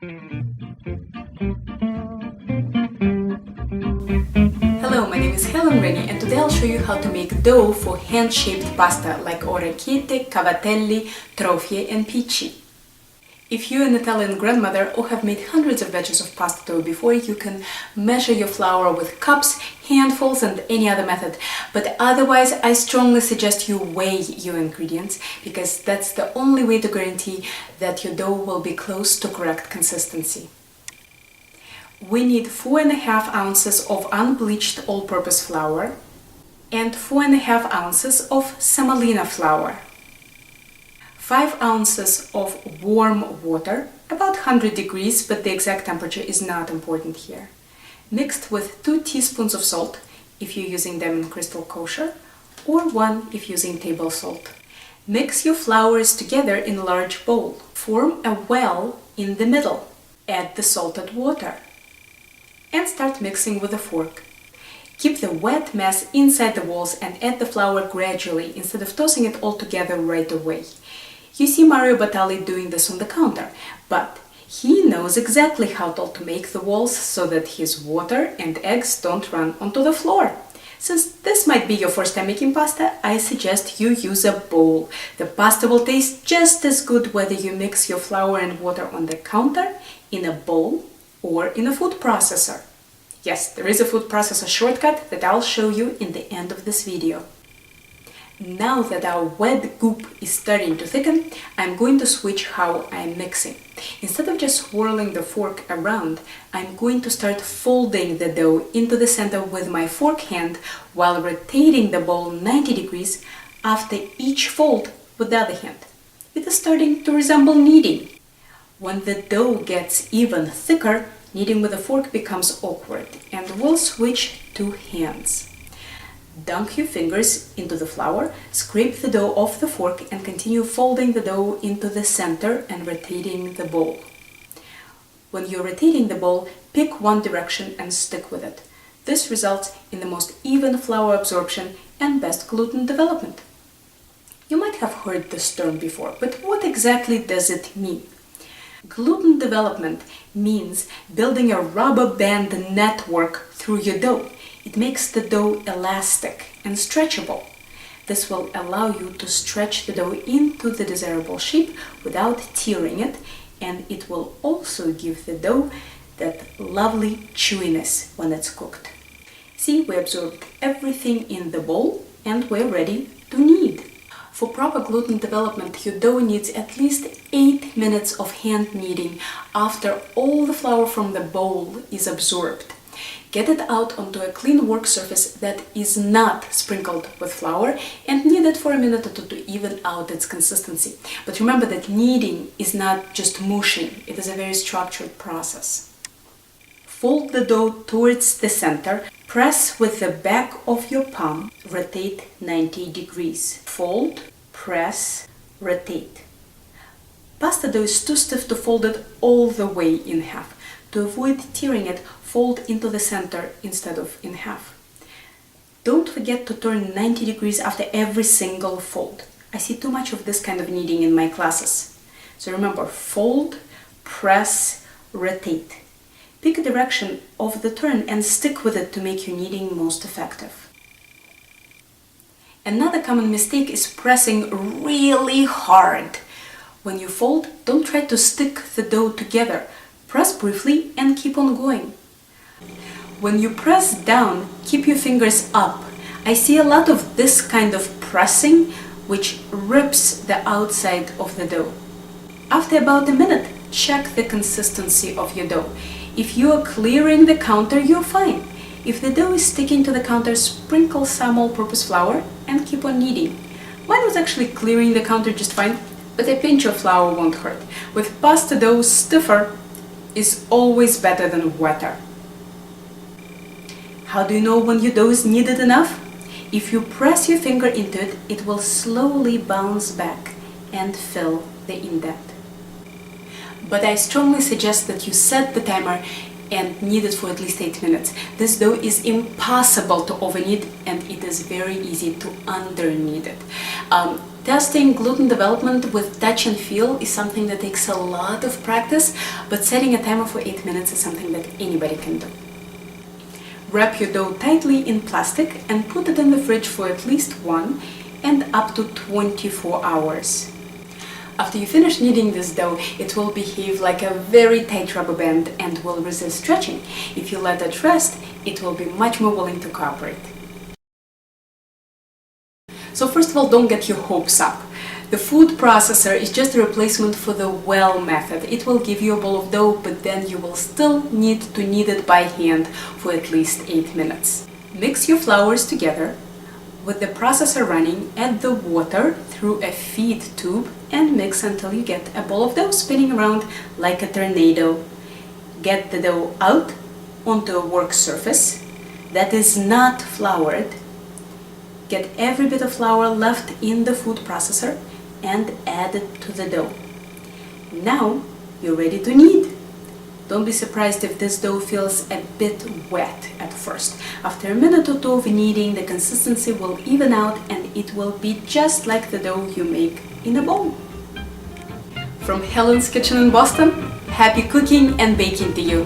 Hello, my name is Rennie, and today I'll show you how to make dough for hand-shaped pasta like orecchiette, cavatelli, trofie and pici. If you're an Italian grandmother or have made hundreds of batches of pasta dough before, you can measure your flour with cups, handfuls and any other method. But otherwise, I strongly suggest you weigh your ingredients because that's the only way to guarantee that your dough will be close to correct consistency. We need 4.5 ounces of unbleached all-purpose flour and 4.5 ounces of semolina flour. 5 ounces of warm water, about 100 degrees, but the exact temperature is not important here. Mixed with 2 teaspoons of salt, if you're using them in crystal kosher, or 1 if using table salt. Mix your flours together in a large bowl. Form a well in the middle. Add the salted water. And start mixing with a fork. Keep the wet mess inside the walls and add the flour gradually instead of tossing it all together right away. You see Mario Batali doing this on the counter, but he knows exactly how to make the walls so that his water and eggs don't run onto the floor. Since this might be your first time making pasta, I suggest you use a bowl. The pasta will taste just as good whether you mix your flour and water on the counter, in a bowl, or in a food processor. Yes, there is a food processor shortcut that I'll show you in the end of this video. Now that our wet goop is starting to thicken, I'm going to switch how I'm mixing. Instead of just swirling the fork around, I'm going to start folding the dough into the center with my fork hand while rotating the bowl 90 degrees after each fold with the other hand. It is starting to resemble kneading. When the dough gets even thicker, kneading with a fork becomes awkward, and we'll switch to hands. Dunk your fingers into the flour, scrape the dough off the fork and continue folding the dough into the center and rotating the bowl. When you're rotating the bowl, pick one direction and stick with it. This results in the most even flour absorption and best gluten development. You might have heard this term before, but what exactly does it mean? Gluten development means building a rubber band network through your dough. It makes the dough elastic and stretchable. This will allow you to stretch the dough into the desirable shape without tearing it, and it will also give the dough that lovely chewiness when it's cooked. See, we absorbed everything in the bowl and we're ready to knead. For proper gluten development, your dough needs at least 8 minutes of hand kneading after all the flour from the bowl is absorbed. Get it out onto a clean work surface that is not sprinkled with flour and knead it for a minute or two to even out its consistency. But remember that kneading is not just mushing, it is a very structured process. Fold the dough towards the center, press with the back of your palm, rotate 90 degrees. Fold, press, rotate. Pasta dough is too stiff to fold it all the way in half. To avoid tearing it, fold into the center instead of in half. Don't forget to turn 90 degrees after every single fold. I see too much of this kind of kneading in my classes. So remember, fold, press, rotate. Pick a direction of the turn and stick with it to make your kneading most effective. Another common mistake is pressing really hard. When you fold, don't try to stick the dough together. Press briefly and keep on going. When you press down, keep your fingers up. I see a lot of this kind of pressing, which rips the outside of the dough. After about a minute, check the consistency of your dough. If you are clearing the counter, you're fine. If the dough is sticking to the counter, sprinkle some all-purpose flour and keep on kneading. Mine was actually clearing the counter just fine, but a pinch of flour won't hurt. With pasta dough, stiffer is always better than wetter. How do you know when your dough is kneaded enough? If you press your finger into it, it will slowly bounce back and fill the indent. But I strongly suggest that you set the timer and knead it for at least 8 minutes. This dough is impossible to over-knead, and it is very easy to under-knead it. Testing gluten development with touch and feel is something that takes a lot of practice, but setting a timer for 8 minutes is something that anybody can do. Wrap your dough tightly in plastic and put it in the fridge for at least 1 and up to 24 hours. After you finish kneading this dough, it will behave like a very tight rubber band and will resist stretching. If you let it rest, it will be much more willing to cooperate. So first of all, don't get your hopes up. The food processor is just a replacement for the well method. It will give you a bowl of dough, but then you will still need to knead it by hand for at least 8 minutes. Mix your flours together. With the processor running, add the water through a feed tube and mix until you get a ball of dough spinning around like a tornado. Get the dough out onto a work surface that is not floured. Get every bit of flour left in the food processor and add it to the dough. Now you're ready to knead. Don't be surprised if this dough feels a bit wet at first. After a minute or two of kneading, the consistency will even out and it will be just like the dough you make in a bowl. From Helen's Kitchen in Boston, happy cooking and baking to you!